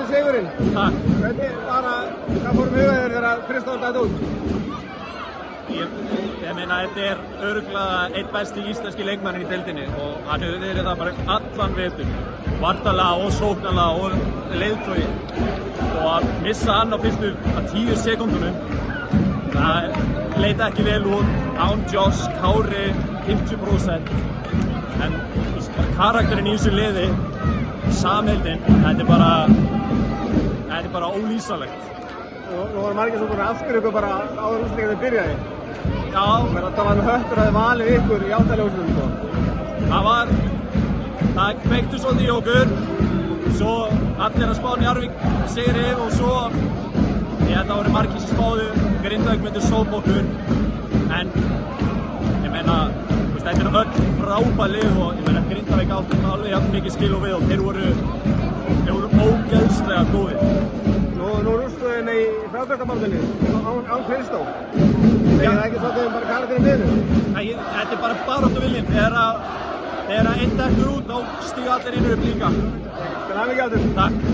með sigurinn. Takk. Hvað fór huga þér þegar Kristoffer datt út? Ég meina, þetta örugglega einn besti íslenski leikmann í deildinni og hann hefur verið það bara allan vetur. Varnarlega og sóknarlega og leiðtogi. Og að missa hann á fyrstu 10 sekúndunum, það leit ekki vel út. Án Josh, Kári, 50%. En karakterinn í þessu liði, samheldinn, þetta er bara ólýsanlegt. Nú var margir sem búin að afskrifa ykkur bara áður úrslitin byrjaði. Já. Það var höttur að þið valið ykkur í áttalegursunum, sko. Það kveiktu svolítið í okkur, svo allir að spá Njarðvík sigri og svo ég held að það voru margir sem spáðu Grindavík myndi sópa okkur, en ég meina, þetta eru öll frábær lið og ég meina Grindavík átti alveg jafn mikið skil og við og þeir voru ógeðslega góðir. Nú rústu þið í frákvæmstamálunni án Kristó. Þegar það ekki svolítið bara karakterinn liðinu? Þetta er bara baráttuviljinn. Þegar einn dettur út, þá stíga allir inn upp líka. Til hamingju aftur. Takk.